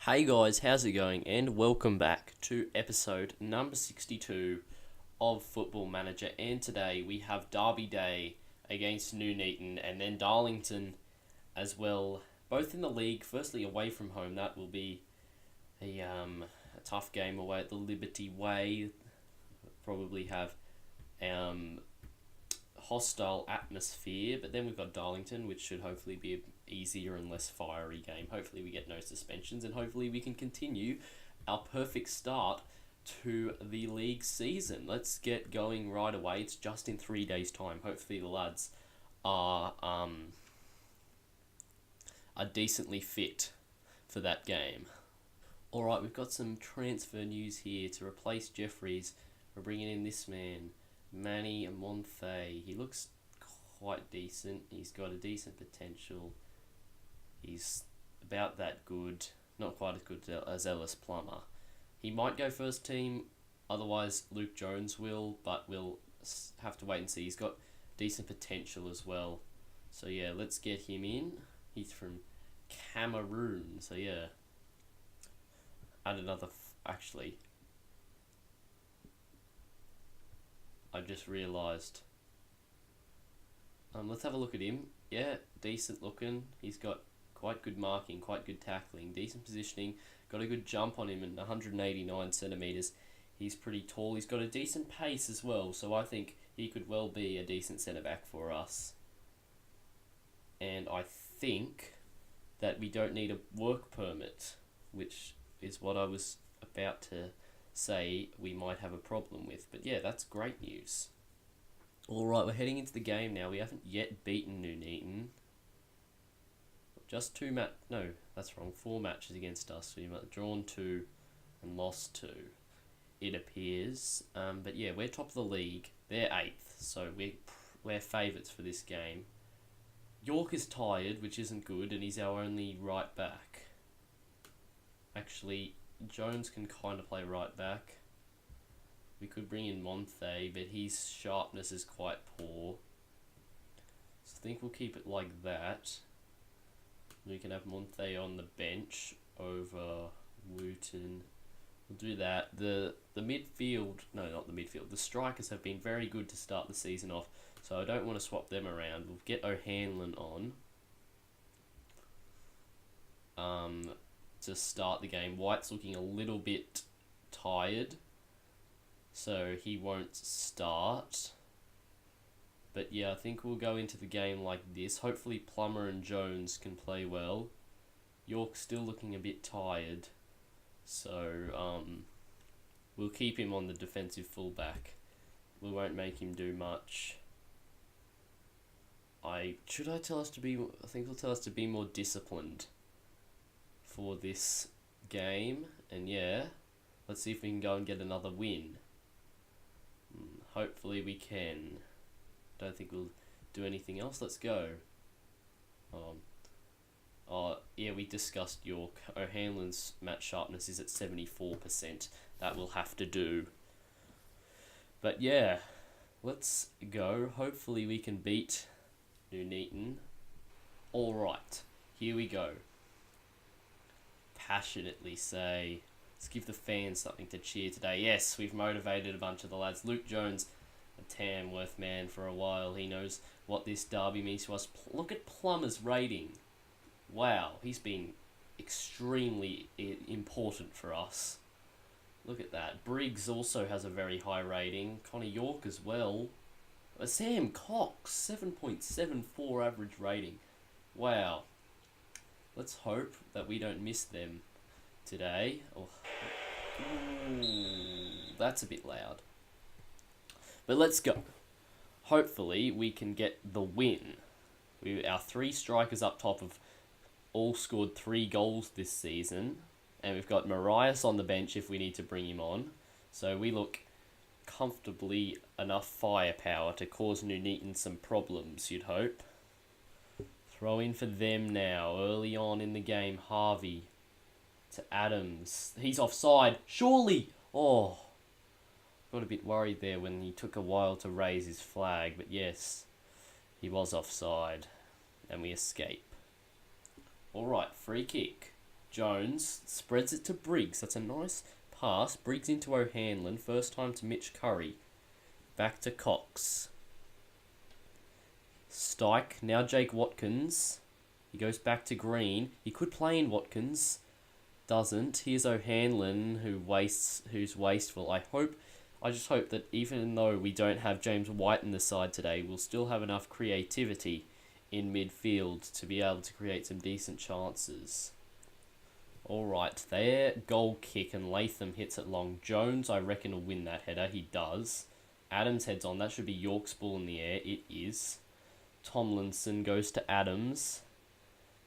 Hey guys, how's it going? And welcome back to episode number 62 of Football Manager. And today we have Derby Day against Nuneaton and then Darlington as well, both in the league. Firstly, away from home, that will be a tough game away at the Liberty Way. Probably have hostile atmosphere, but then we've got Darlington, which should hopefully be an easier and less fiery game. Hopefully we get no suspensions, and hopefully we can continue our perfect start to the league season. Let's get going right away. It's just in 3 days' time. Hopefully the lads are decently fit for that game. Alright, we've got some transfer news here. To replace Jeffries, we're bringing in this man, Manny Monthe. He looks quite decent. He's got a decent potential. He's about that good. Not quite as good as Ellis Plummer. He might go first team, otherwise Luke Jones will, but we'll have to wait and see. He's got decent potential as well. So yeah, let's get him in. He's from Cameroon, so yeah. Add another, actually, I just realised. Let's have a look at him. Yeah, decent looking. He's got quite good marking, quite good tackling, decent positioning. Got a good jump on him at 189 centimetres. He's pretty tall. He's got a decent pace as well, so I think he could well be a decent centre-back for us. And I think that we don't need a work permit, which is what I was about to say we might have a problem with. But yeah, that's great news. Alright, we're heading into the game now. We haven't yet beaten Nuneaton. Just four matches against us. We've drawn 2 and lost 2, it appears. But yeah, we're top of the league. They're 8th, so we're favourites for this game. York is tired, which isn't good, and he's our only right back. Actually, Jones can kind of play right back. We could bring in Monthe, but his sharpness is quite poor. So I think we'll keep it like that. We can have Monthe on the bench over Wooten. We'll do that. The midfield, no, not the midfield. The strikers have been very good to start the season off, so I don't want to swap them around. We'll get O'Hanlon on to start the game. White's looking a little bit tired, so he won't start. But yeah, I think we'll go into the game like this. Hopefully Plummer and Jones can play well. York's still looking a bit tired, so we'll keep him on the defensive fullback. We won't make him do much. I think he'll tell us to be more disciplined for this game. And yeah, let's see if we can go and get another win. Hopefully we can. Don't think we'll do anything else. Let's go. Yeah, we discussed York. O'Hanlon's match sharpness is at 74%. That will have to do. But yeah, let's go. Hopefully we can beat Nuneaton. Alright, here we go. Passionately say, let's give the fans something to cheer today. Yes, we've motivated a bunch of the lads. Luke Jones, a Tamworth man for a while. He knows what this derby means to us. Look at Plummer's rating. Wow, he's been extremely important for us. Look at that. Briggs also has a very high rating. Connor York as well. Sam Cox, 7.74 average rating. Wow. Let's hope that we don't miss them today. Oh. Ooh, that's a bit loud. But let's go. Hopefully we can get the win. Our 3 strikers up top have all scored 3 goals this season. And we've got Marias on the bench if we need to bring him on. So we look comfortably enough firepower to cause Nuneaton some problems, you'd hope. Throw in for them now. Early on in the game, Harvey to Adams. He's offside. Surely! Oh, got a bit worried there when he took a while to raise his flag. But yes, he was offside. And we escape. Alright, free kick. Jones spreads it to Briggs. That's a nice pass. Briggs into O'Hanlon. First time to Mitch Curry. Back to Cox. Stike. Now Jake Watkins. He goes back to Green. He could play in Watkins. Doesn't. Here's O'Hanlon, who's wasteful. I just hope that even though we don't have James White in the side today, we'll still have enough creativity in midfield to be able to create some decent chances. Alright, there, goal kick, and Latham hits it long. Jones, I reckon, will win that header. He does. Adams heads on. That should be York's ball in the air. It is. Tomlinson goes to Adams.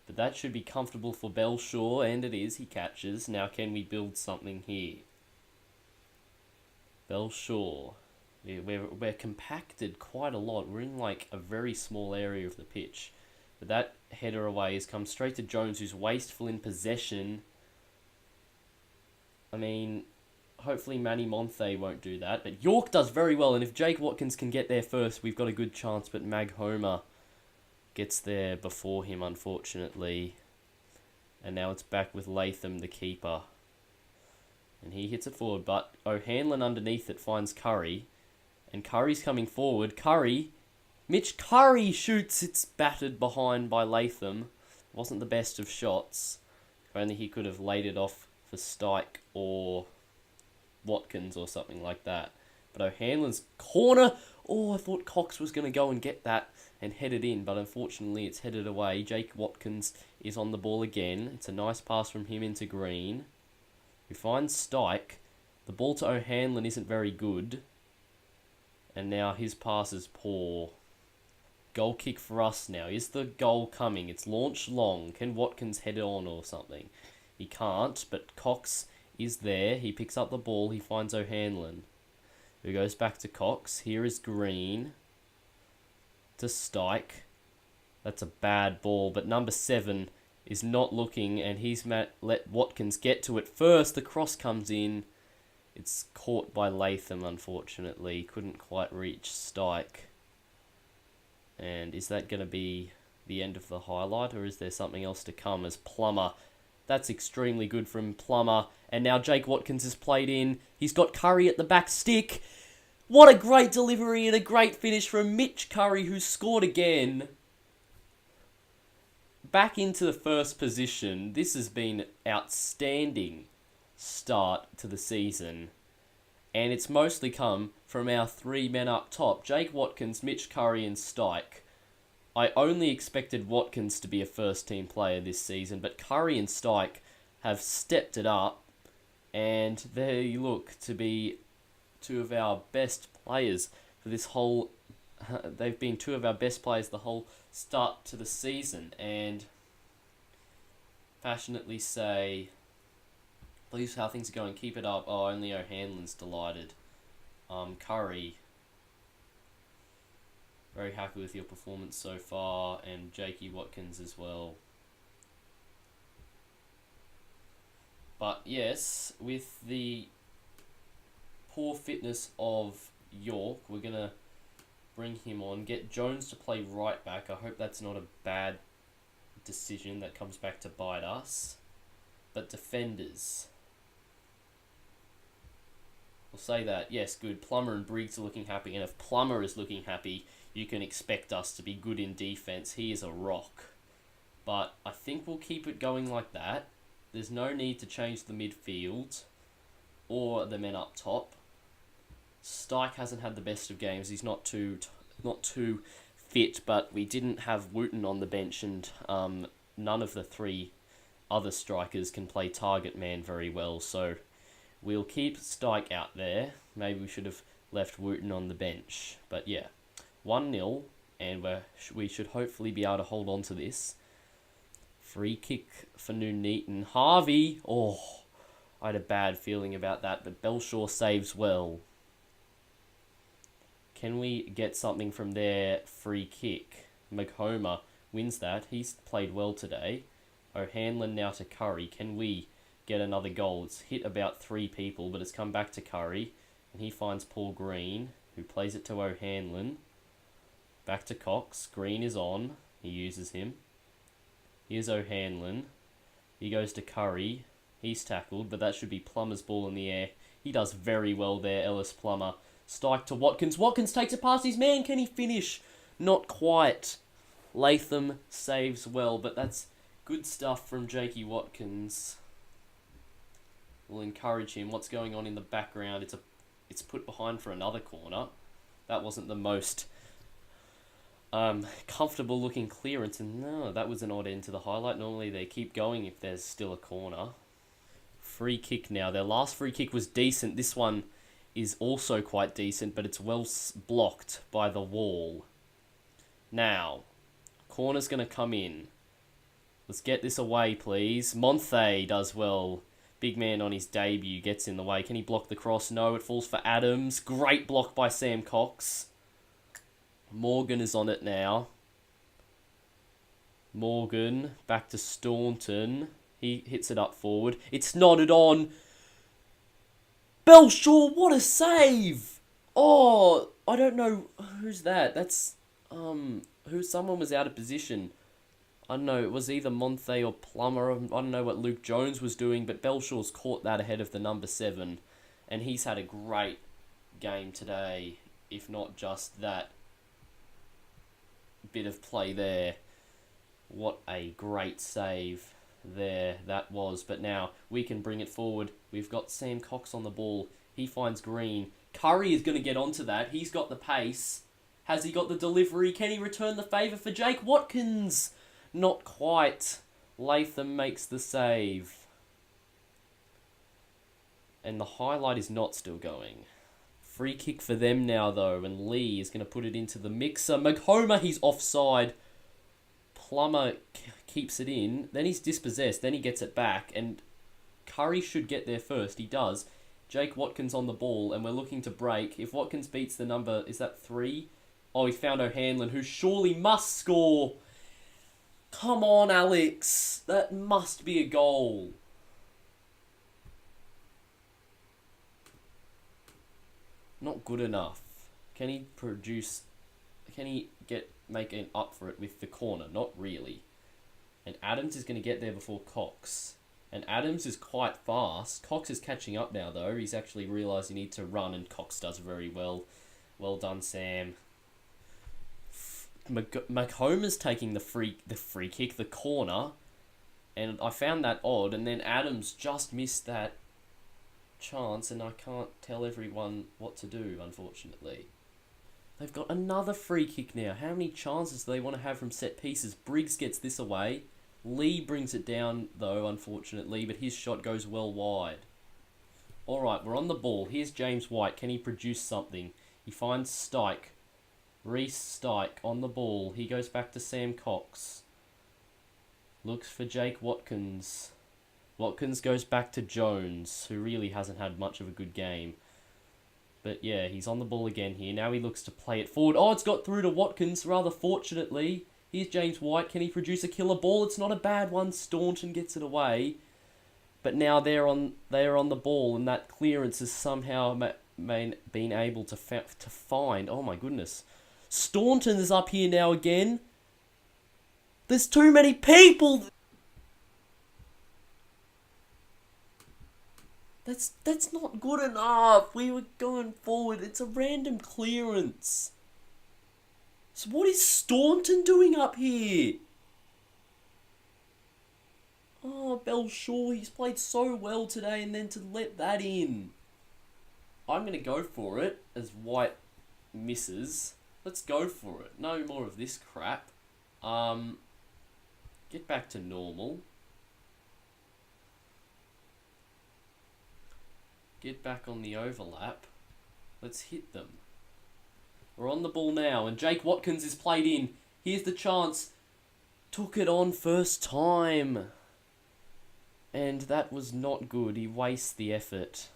But that should be comfortable for Belshaw, and it is. He catches. Now can we build something here? Belshaw. We're compacted quite a lot. We're in like a very small area of the pitch. But that header away has come straight to Jones, who's wasteful in possession. I mean, hopefully Manny Monthe won't do that. But York does very well, and if Jake Watkins can get there first, we've got a good chance. But Mag Homer gets there before him, unfortunately. And now it's back with Latham, the keeper. And he hits it forward, but O'Hanlon underneath it finds Curry. And Curry's coming forward. Mitch Curry shoots. It's battered behind by Latham. Wasn't the best of shots. If only he could have laid it off for Stike or Watkins or something like that. But O'Hanlon's corner. Oh, I thought Cox was going to go and get that and head it in, but unfortunately it's headed away. Jake Watkins is on the ball again. It's a nice pass from him into Green, who finds Stike. The ball to O'Hanlon isn't very good, and now his pass is poor. Goal kick for us now. Is the goal coming? It's launched long. Can Watkins head it on or something? He can't, but Cox is there. He picks up the ball. He finds O'Hanlon, who goes back to Cox. Here is Green to Stike. That's a bad ball, but number 7 is not looking, and he's let Watkins get to it first. The cross comes in. It's caught by Latham, unfortunately. Couldn't quite reach Stike. And is that going to be the end of the highlight, or is there something else to come as Plummer? That's extremely good from Plummer. And now Jake Watkins is played in. He's got Curry at the back stick. What a great delivery and a great finish from Mitch Curry, who scored again. Back into the first position. This has been outstanding start to the season. And it's mostly come from our 3 men up top. Jake Watkins, Mitch Curry and Stike. I only expected Watkins to be a first team player this season, but Curry and Stike have stepped it up. And they look to be 2 of our best players for this whole... They've been 2 of our best players the whole start to the season. And passionately say, please, how things are going, keep it up. Oh, only O'Hanlon's delighted. Curry, very happy with your performance so far, and Jakey Watkins as well. But yes, with the poor fitness of York, we're going to bring him on, get Jones to play right back. I hope that's not a bad decision that comes back to bite us. But defenders, we'll say that, yes, good. Plummer and Briggs are looking happy, and if Plummer is looking happy, you can expect us to be good in defence. He is a rock. But I think we'll keep it going like that. There's no need to change the midfield or the men up top. Stike hasn't had the best of games. He's not too fit, but we didn't have Wooten on the bench, and none of the 3 other strikers can play target man very well, so we'll keep Stike out there. Maybe we should have left Wooten on the bench. But yeah, 1-0, and we should hopefully be able to hold on to this. Free kick for Nuneaton. Harvey! Oh, I had a bad feeling about that, but Belshaw saves well. Can we get something from their free kick? McHomer wins that. He's played well today. O'Hanlon now to Curry. Can we get another goal? It's hit about 3 people, but it's come back to Curry. And he finds Paul Green, who plays it to O'Hanlon. Back to Cox. Green is on. He uses him. Here's O'Hanlon. He goes to Curry. He's tackled, but that should be Plummer's ball in the air. He does very well there, Ellis Plummer. Strike to Watkins. Watkins takes it past his man. Can he finish? Not quite. Latham saves well, but that's good stuff from Jakey Watkins. We'll encourage him. What's going on in the background? It's put behind for another corner. That wasn't the most comfortable looking clearance, and no, that was an odd end to the highlight. Normally they keep going if there's still a corner. Free kick now. Their last free kick was decent. This one is also quite decent, but it's well blocked by the wall. Now, corner's going to come in. Let's get this away, please. Monthe does well. Big man on his debut gets in the way. Can he block the cross? No, it falls for Adams. Great block by Sam Cox. Morgan is on it now. Morgan, back to Staunton. He hits it up forward. It's nodded on. Belshaw, what a save! Oh, I don't know who's that. That's someone was out of position. I don't know, it was either Monthe or Plummer. I don't know what Luke Jones was doing, but Belshaw's caught that ahead of the number 7. And he's had a great game today, if not just that bit of play there. What a great save there that was. But now we can bring it forward. We've got Sam Cox on the ball. He finds Green. Curry is going to get onto that. He's got the pace. Has he got the delivery? Can he return the favour for Jake Watkins? Not quite. Latham makes the save. And the highlight is not still going. Free kick for them now, though, and Lee is going to put it into the mixer. McHomer, he's offside. Plummer keeps it in. Then he's dispossessed. Then he gets it back, and Curry should get there first. He does. Jake Watkins on the ball, and we're looking to break. If Watkins beats the number, is that 3? Oh, he found O'Hanlon, who surely must score. Come on, Alex. That must be a goal. Not good enough. Can he make an up for it with the corner? Not really. And Adams is going to get there before Cox. And Adams is quite fast. Cox is catching up now, though. He's actually realised he needs to run, and Cox does very well. Well done, Sam. McHomer's taking the free kick, the corner, and I found that odd. And then Adams just missed that chance, and I can't tell everyone what to do, unfortunately. They've got another free kick now. How many chances do they want to have from set pieces? Briggs gets this away. Lee brings it down, though, unfortunately, but his shot goes well wide. Alright, we're on the ball. Here's James White. Can he produce something? He finds Stike. Reece Stike on the ball. He goes back to Sam Cox. Looks for Jake Watkins. Watkins goes back to Jones, who really hasn't had much of a good game. But yeah, he's on the ball again here. Now he looks to play it forward. Oh, it's got through to Watkins, rather fortunately. Here's James White. Can he produce a killer ball? It's not a bad one. Staunton gets it away. But now they're on the ball, and that clearance has somehow been able to find. Oh my goodness. Staunton is up here now again. There's too many people. That's not good enough. We were going forward. It's a random clearance. So what is Staunton doing up here? Oh, Belshaw, he's played so well today, and then to let that in. I'm going to go for it as White misses. Let's go for it. No more of this crap. Get back to normal. Get back on the overlap. Let's hit them. We're on the ball now, and Jake Watkins is played in. Here's the chance. Took it on first time. And that was not good. He wastes the effort.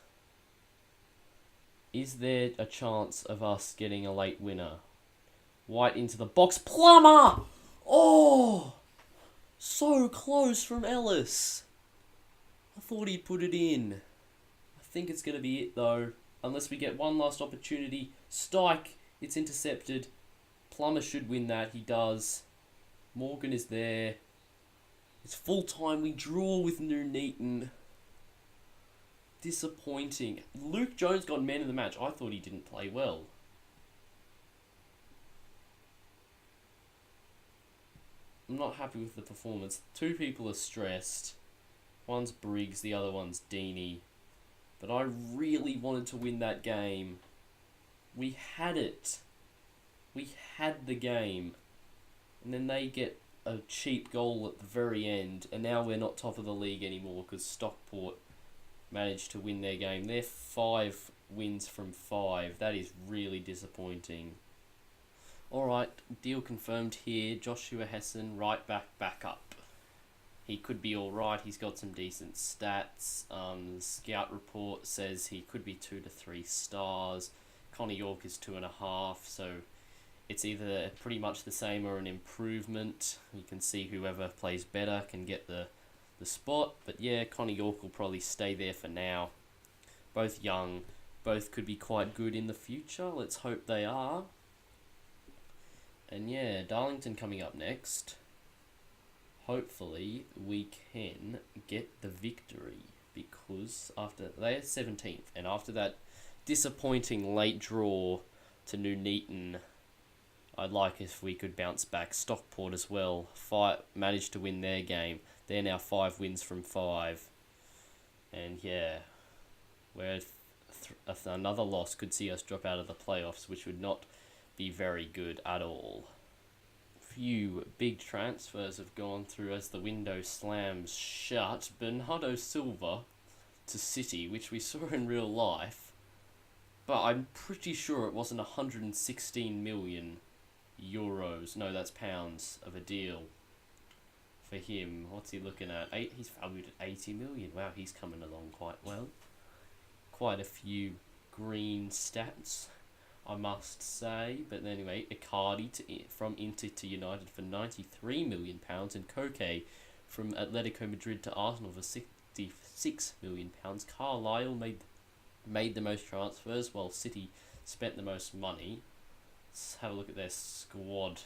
Is there a chance of us getting a late winner? White into the box. Plummer! Oh! So close from Ellis. I thought he'd put it in. I think it's going to be it, though. Unless we get one last opportunity. Stike. It's intercepted. Plummer should win that. He does. Morgan is there. It's full time. We draw with Nuneaton. Disappointing. Luke Jones got man of the match. I thought he didn't play well. I'm not happy with the performance. Two people are stressed. One's Briggs, the other one's Deeney. But I really wanted to win that game. We had it. We had the game. And then they get a cheap goal at the very end. And now we're not top of the league anymore because Stockport managed to win their game. They're 5 wins from 5. That is really disappointing. Alright, deal confirmed here. Joshua Hessen, right back up. He could be alright. He's got some decent stats. The scout report says he could be 2 to 3 stars. Connor York is 2.5, so it's either pretty much the same or an improvement. You can see whoever plays better can get the spot. But yeah, Connor York will probably stay there for now. Both young. Both could be quite good in the future. Let's hope they are. And yeah, Darlington coming up next. Hopefully we can get the victory, because after they're 17th, and after that disappointing late draw to Nuneaton, I'd like if we could bounce back. Stockport as well, managed to win their game. They're now 5 wins from 5, and yeah, where another loss could see us drop out of the playoffs, which would not be very good at all. Few big transfers have gone through as the window slams shut. Bernardo Silva to City, which we saw in real life, but I'm pretty sure it wasn't 116 million euros. No, that's pounds of a deal for him. What's he looking at? He's valued at 80 million. Wow, he's coming along quite well. Quite a few green stats, I must say. But anyway, Icardi from Inter to United for £93 million, and Koke from Atletico Madrid to Arsenal for £66 million. Carlisle made the most transfers, while City spent the most money. Let's have a look at their squad.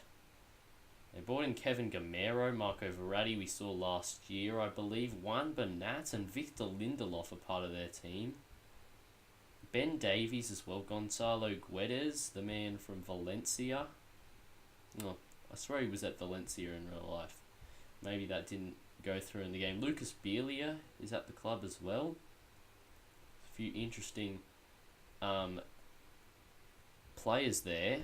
They brought in Kevin Gamero, Marco Verratti we saw last year, I believe. Juan Bernat and Victor Lindelof are part of their team. Ben Davies as well. Gonzalo Guedes, the man from Valencia. Oh, I swear he was at Valencia in real life. Maybe that didn't go through in the game. Lucas Belia is at the club as well. A few interesting players there.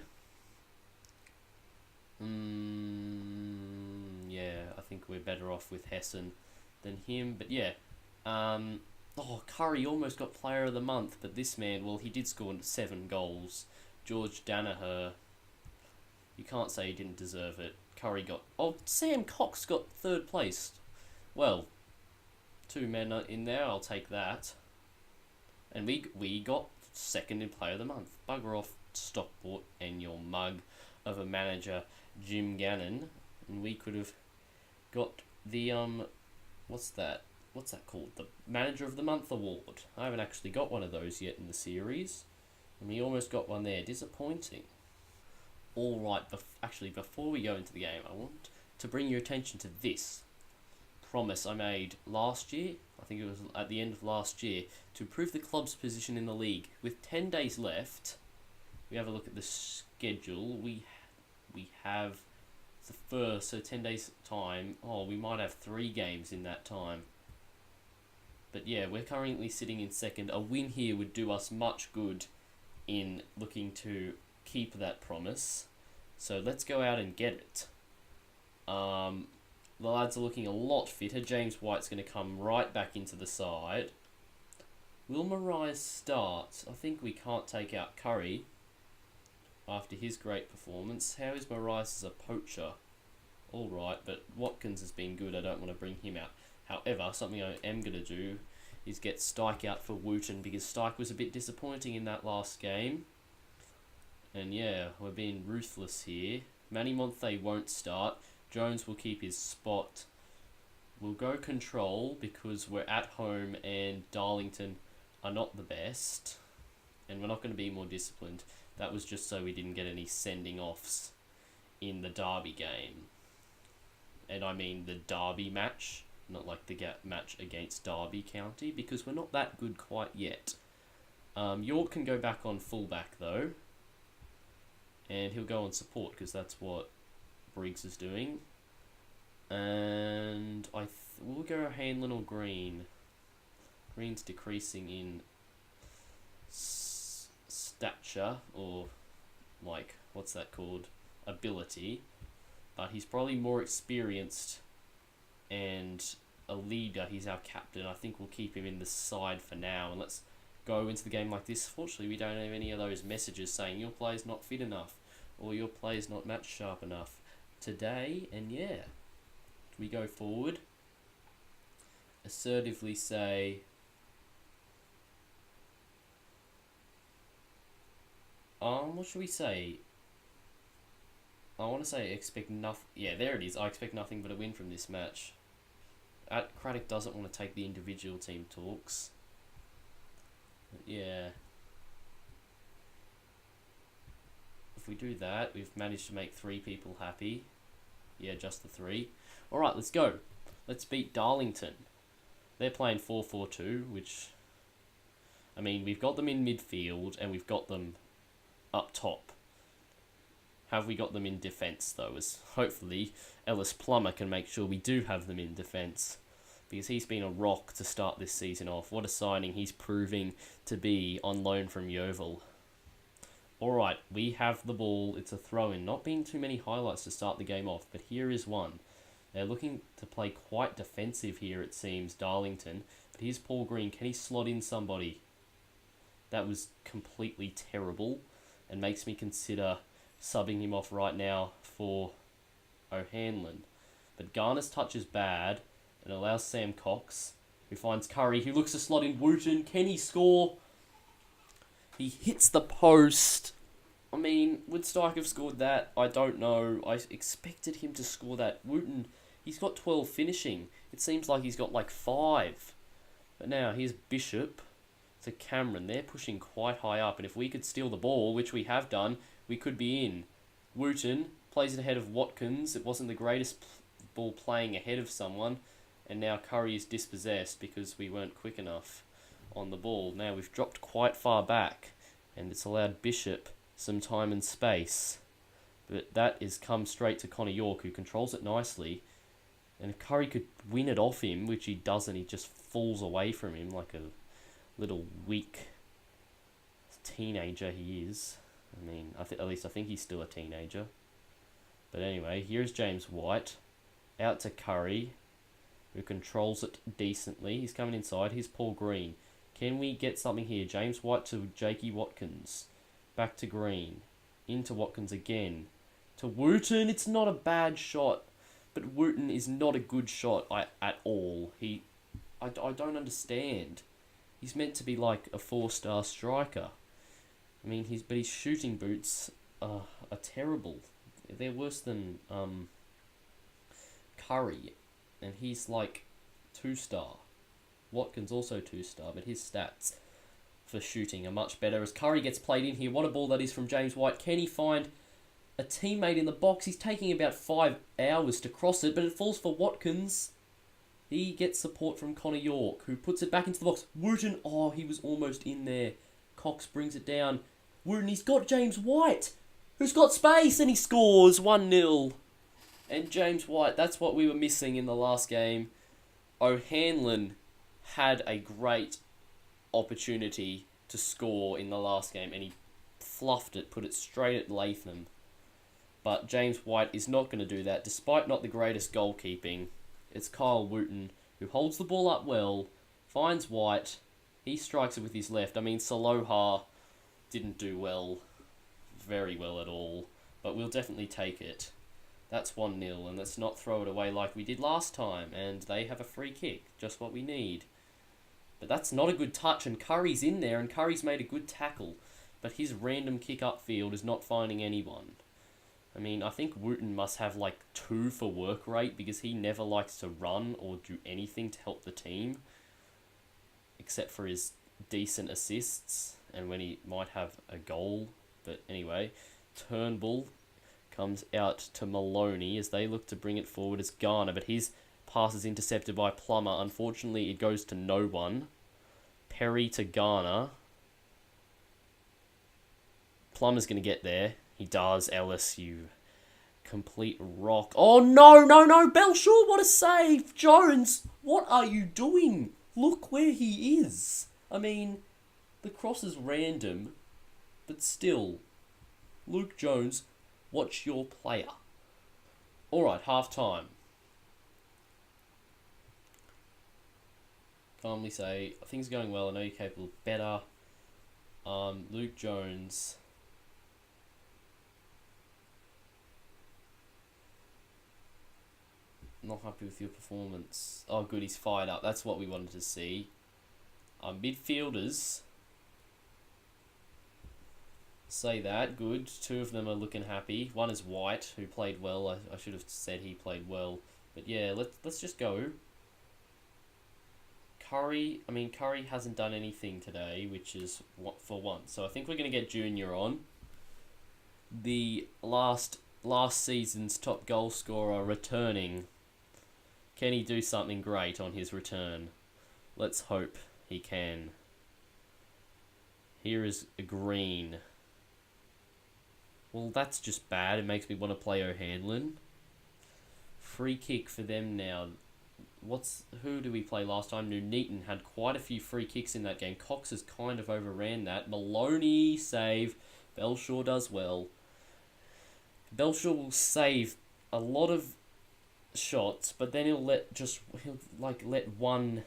Yeah, I think we're better off with Hessen than him. But yeah, Curry almost got Player of the Month, but this man, well, he did score 7 goals. George Danaher, you can't say he didn't deserve it. Curry got... Oh, Sam Cox got 3rd place. Well, 2 men in there, I'll take that. And we got 2nd in Player of the Month. Bugger off, Stockport, and your mug of a manager, Jim Gannon. And we could have got the, what's that called? The Manager of the Month award. I haven't actually got one of those yet in the series. And we almost got one there. Disappointing. Alright, actually, before we go into the game, I want to bring your attention to this promise I made last year. I think it was at the end of last year, to improve the club's position in the league. With 10 days left, we have a look at the schedule. We have the first, so 10 days time. Oh, we might have 3 games in that time. But yeah, we're currently sitting in 2nd. A win here would do us much good in looking to keep that promise. So let's go out and get it. The lads are looking a lot fitter. James White's going to come right back into the side. Will Marais start? I think we can't take out Curry after his great performance. How is Marais as a poacher? Alright, but Watkins has been good. I don't want to bring him out. However, something I am going to do is get Stike out for Wooten, because Stike was a bit disappointing in that last game. And yeah, we're being ruthless here. Manny Monthe won't start. Jones will keep his spot. We'll go control because we're at home and Darlington are not the best. And we're not going to be more disciplined. That was just so we didn't get any sending offs in the derby game. And I mean the Derby match, not like the match against Derby County, because we're not that good quite yet. York can go back on fullback though, and he'll go on support because that's what Briggs is doing. And we'll go Hanlon or Green. Green's decreasing in stature, or like, what's that called? Ability. But he's probably more experienced and a leader. He's our captain. I think we'll keep him in the side for now, and let's go into the game like this. Fortunately, we don't have any of those messages saying your player's not fit enough or your player's not match sharp enough today. And yeah, we go forward, assertively say, what should we say? I want to say expect nothing. Yeah, there it is. I expect nothing but a win from this match. Craddock doesn't want to take the individual team talks. But yeah. If we do that, we've managed to make 3 people happy. Yeah, just the 3. Alright, let's go. Let's beat Darlington. They're playing 4-4-2, which, I mean, we've got them in midfield and we've got them up top. Have we got them in defence, though? As hopefully Ellis Plummer can make sure we do have them in defence, because he's been a rock to start this season off. What a signing he's proving to be on loan from Yeovil. Alright, we have the ball. It's a throw-in. Not being too many highlights to start the game off, but here is one. They're looking to play quite defensive here, it seems, Darlington. But here's Paul Green. Can he slot in somebody? That was completely terrible and makes me consider subbing him off right now for O'Hanlon. But Garner's touch is bad and allows Sam Cox, who finds Curry, who looks to slot in Wooten. Can he score? He hits the post. I mean, would Stike have scored that? I don't know. I expected him to score that. Wooten, he's got 12 finishing. It seems like he's got like 5. But now, here's Bishop to Cameron. They're pushing quite high up, and if we could steal the ball, which we have done, we could be in. Wooten plays it ahead of Watkins. It wasn't the greatest ball playing ahead of someone, and now Curry is dispossessed because we weren't quick enough on the ball. Now we've dropped quite far back, and it's allowed Bishop some time and space. But that is come straight to Connor York, who controls it nicely. And if Curry could win it off him, which he doesn't, he just falls away from him like a little weak teenager he is. I mean, at least I think he's still a teenager. But anyway, here's James White. Out to Curry, who controls it decently. He's coming inside. Here's Paul Green. Can we get something here? James White to Jakey Watkins. Back to Green. Into Watkins again. To Wooten. It's not a bad shot. But Wooten is not a good shot at all. I don't understand. He's meant to be like a 4-star striker. I mean, his shooting boots are terrible. They're worse than Curry, and he's like 2-star. Watkins also 2-star, but his stats for shooting are much better. As Curry gets played in here, what a ball that is from James White. Can he find a teammate in the box? He's taking about 5 hours to cross it, but it falls for Watkins. He gets support from Connor York, who puts it back into the box. Wooten, oh, he was almost in there. Cox brings it down. Wooten, he's got James White, who's got space, and he scores 1-0. And James White, that's what we were missing in the last game. O'Hanlon had a great opportunity to score in the last game, and he fluffed it, put it straight at Latham. But James White is not going to do that, despite not the greatest goalkeeping. It's Kyle Wooten, who holds the ball up well, finds White, he strikes it with his left. I mean, Saloha didn't do very well at all, but we'll definitely take it. That's 1-0, and let's not throw it away like we did last time, and they have a free kick, just what we need. But that's not a good touch, and Curry's in there, and Curry's made a good tackle, but his random kick upfield is not finding anyone. I mean, I think Wooten must have like 2 for work rate, because he never likes to run or do anything to help the team, except for his decent assists, and when he might have a goal. But anyway, Turnbull Comes out to Maloney as they look to bring it forward as Garner, but his pass is intercepted by Plummer. Unfortunately, it goes to no one. Perry to Garner. Plummer's going to get there. He does. Ellis, you complete rock. Oh, no, no, no. Belshaw, what a save. Jones, what are you doing? Look where he is. I mean, the cross is random, but still. Luke Jones, watch your player. Alright, half time. Calmly say, things are going well, I know you're capable of better. Luke Jones. Not happy with your performance. Oh good, he's fired up. That's what we wanted to see. Midfielders. Say that. Good. Two of them are looking happy. One is White, who played well. I should have said he played well. But yeah, let's just go. Curry hasn't done anything today, which is what for once. So I think we're going to get Junior on. The last season's top goal scorer returning. Can he do something great on his return? Let's hope he can. Here is a Green. Well, that's just bad. It makes me want to play O'Hanlon. Free kick for them now. Who do we play last time? Nuneaton had quite a few free kicks in that game. Cox has kind of overran that. Maloney save. Belshaw does well. Belshaw will save a lot of shots, but then he'll let one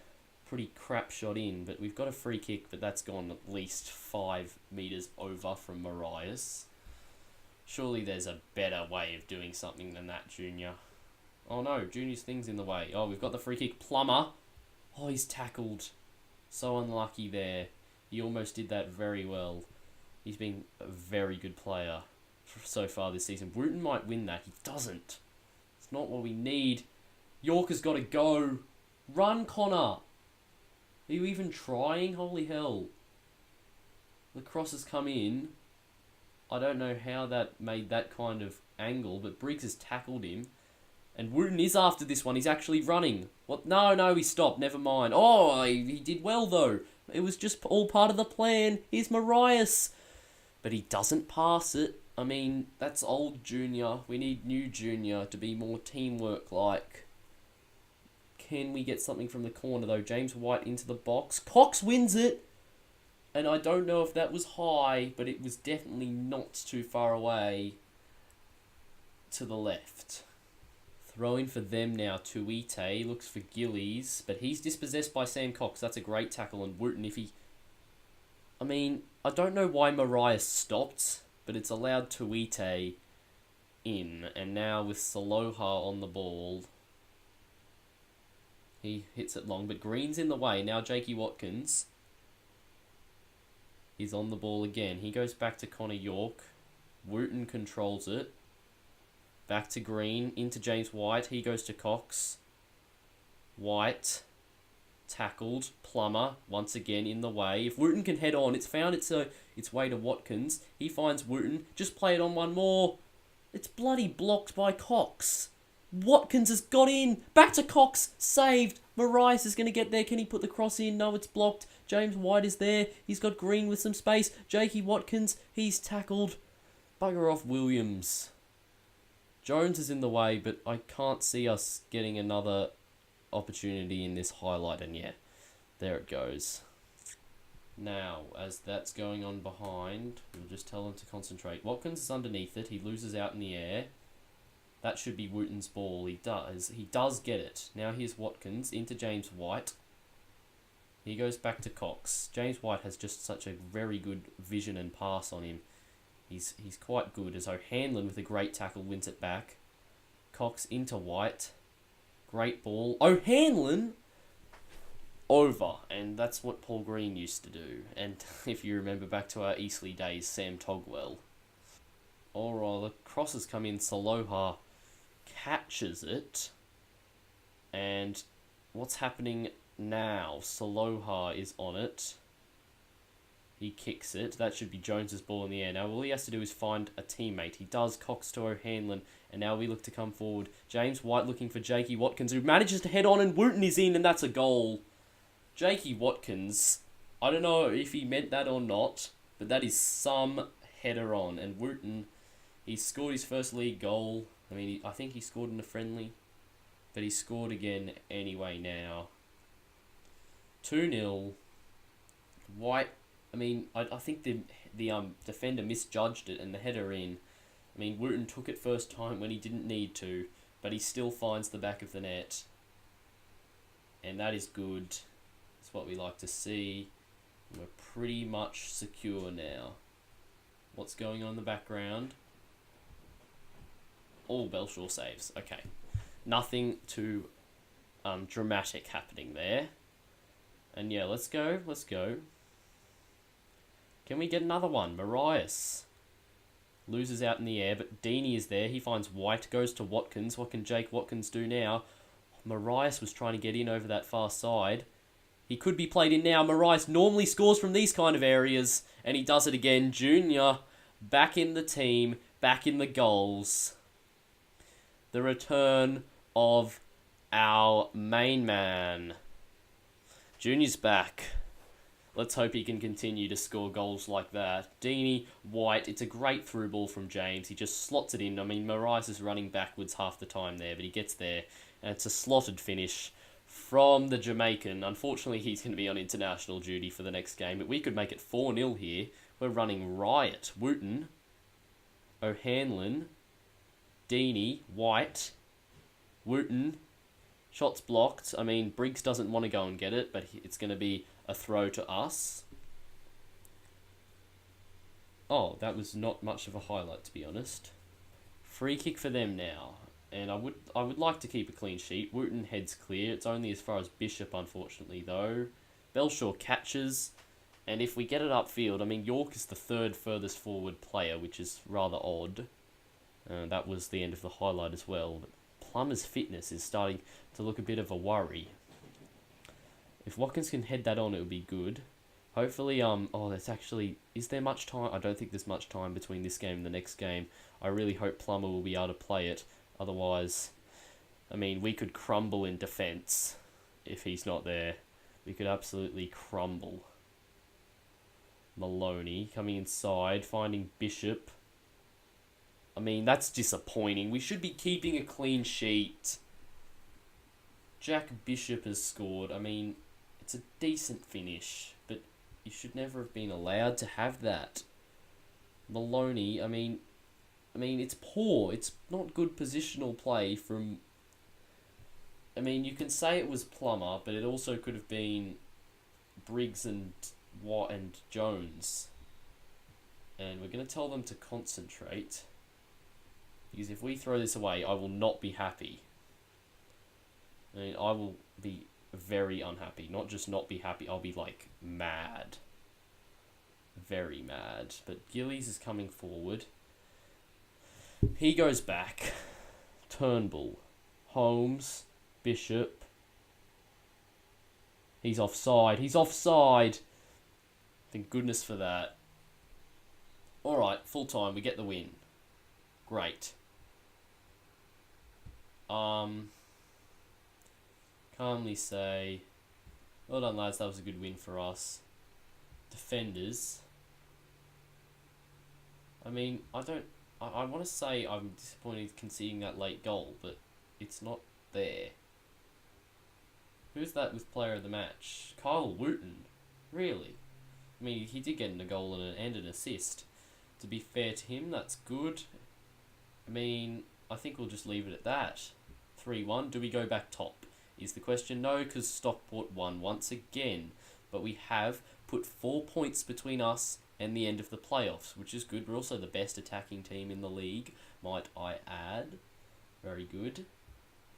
pretty crap shot in. But we've got a free kick, but that's gone at least 5 metres over from Marias. Surely there's a better way of doing something than that, Junior. Oh no, Junior's thing's in the way. Oh, we've got the free kick. Plummer. Oh, he's tackled. So unlucky there. He almost did that very well. He's been a very good player so far this season. Bruton might win that. He doesn't. It's not what we need. York has got to go. Run, Connor. Are you even trying? Holy hell. The cross has come in. I don't know how that made that kind of angle, but Briggs has tackled him. And Wooten is after this one. He's actually running. What? No, he stopped. Never mind. Oh, he did well, though. It was just all part of the plan. Here's Marias. But he doesn't pass it. I mean, that's old Junior. We need new Junior to be more teamwork-like. Can we get something from the corner, though? James White into the box. Cox wins it. And I don't know if that was high, but it was definitely not too far away to the left. Throwing for them now. Tuite looks for Gillies, but he's dispossessed by Sam Cox. That's a great tackle. And Wooten, I don't know why Mariah stopped, but it's allowed Tuite in. And now with Saloha on the ball, he hits it long, but Green's in the way. Now Jakey Watkins is on the ball again. He goes back to Connor York. Wooten controls it. Back to Green, into James White. He goes to Cox. White, tackled. Plummer, once again in the way. If Wooten can head on, it's found its way to Watkins. He finds Wooten. Just play it on one more. It's bloody blocked by Cox. Watkins has got in. Back to Cox. Saved. Marias is going to get there. Can he put the cross in? No, it's blocked. James White is there. He's got Green with some space. Jakey Watkins, he's tackled. Bugger off Williams. Jones is in the way, but I can't see us getting another opportunity in this highlight, and yeah, there it goes. Now, as that's going on behind, we'll just tell him to concentrate. Watkins is underneath it. He loses out in the air. That should be Wooten's ball. He does get it. Now here's Watkins into James White. He goes back to Cox. James White has just such a very good vision and pass on him. He's quite good, as O'Hanlon with a great tackle wins it back. Cox into White. Great ball. O'Hanlon over. And that's what Paul Green used to do. And if you remember back to our Eastleigh days, Sam Togwell. Alright, the crosses come in. Saloha catches it. And what's happening now? Saloha is on it. He kicks it. That should be Jones's ball in the air. Now all he has to do is find a teammate. He does. Cox to O'Hanlon. And now we look to come forward. James White looking for Jakey Watkins, who manages to head on, and Wooten is in, and that's a goal. Jakey Watkins, I don't know if he meant that or not, but that is some header on. And Wooten, he scored his first league goal. I mean, I think he scored in a friendly, but he scored again anyway now. 2-0. White, I mean, I think the defender misjudged it and the header in. I mean, Wooten took it first time when he didn't need to, but he still finds the back of the net. And that is good. That's what we like to see. We're pretty much secure now. What's going on in the background? All Belshaw saves. Okay. Nothing too dramatic happening there. And yeah, let's go. Let's go. Can we get another one? Marias loses out in the air, but Deeney is there. He finds White, goes to Watkins. What can Jake Watkins do now? Marias was trying to get in over that far side. He could be played in now. Marias normally scores from these kind of areas, and he does it again. Junior back in the team, back in the goals. The return of our main man. Junior's back. Let's hope he can continue to score goals like that. Deeney, White, it's a great through ball from James. He just slots it in. I mean, Marias is running backwards half the time there, but he gets there. And it's a slotted finish from the Jamaican. Unfortunately, he's going to be on international duty for the next game, but we could make it 4-0 here. We're running riot. Wooten, O'Hanlon, Deeney, White, Wooten, shots blocked. I mean, Briggs doesn't want to go and get it, but it's going to be a throw to us. Oh, that was not much of a highlight, to be honest. Free kick for them now. And I would like to keep a clean sheet. Wooten heads clear. It's only as far as Bishop, unfortunately, though. Belshaw catches. And if we get it upfield, I mean, York is the third furthest forward player, which is rather odd. That was the end of the highlight as well. But Plummer's fitness is starting to look a bit of a worry. If Watkins can head that on, it would be good. Hopefully, there's actually... Is there much time? I don't think there's much time between this game and the next game. I really hope Plummer will be able to play it. Otherwise, I mean, we could crumble in defence if he's not there. We could absolutely crumble. Maloney coming inside, finding Bishop. I mean, that's disappointing. We should be keeping a clean sheet. Jack Bishop has scored. I mean, it's a decent finish, but you should never have been allowed to have that. Maloney, I mean, it's poor. It's not good positional play from... I mean, you can say it was Plummer, but it also could have been Briggs and Watt and Jones. And we're going to tell them to concentrate. Because if we throw this away, I will not be happy. I mean, I will be very unhappy. Not just not be happy, I'll be, like, mad. Very mad. But Gillies is coming forward. He goes back. Turnbull. Holmes. Bishop. He's offside. He's offside! Thank goodness for that. Alright, full time. We get the win. Great. Calmly say, well done lads, that was a good win for us. Defenders. I mean, I want to say I'm disappointed conceding that late goal, but it's not there. Who's that with player of the match? Kyle Wooten. Really? I mean, he did get a goal and an assist. To be fair to him, that's good. I mean, I think we'll just leave it at that. 3-1. Do we go back top? Is the question. No, because Stockport won once again. But we have put 4 points between us and the end of the playoffs, which is good. We're also the best attacking team in the league, might I add. Very good.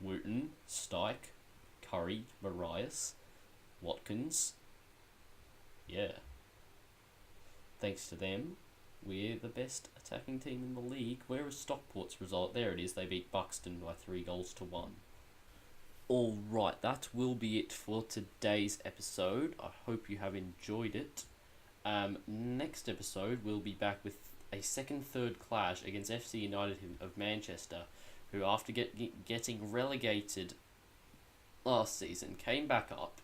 Wooten, Stike, Curry, Marias, Watkins. Yeah. Thanks to them, we're the best attacking team in the league. Where is Stockport's result? There it is. They beat Buxton by 3-1. Alright, that will be it for today's episode. I hope you have enjoyed it. Next episode, we'll be back with a second-third clash against FC United of Manchester, who after getting relegated last season came back up,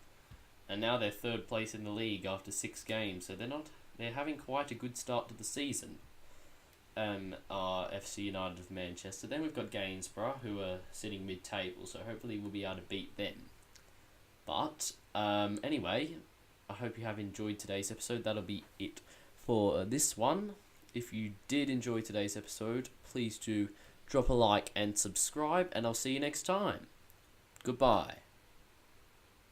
and now they're third place in the league after 6 games. So they're having quite a good start to the season. Are FC United of Manchester. Then we've got Gainsborough, who are sitting mid-table, so hopefully we'll be able to beat them. But anyway, I hope you have enjoyed today's episode. That'll be it for this one. If you did enjoy today's episode, please do drop a like and subscribe, and I'll see you next time. Goodbye.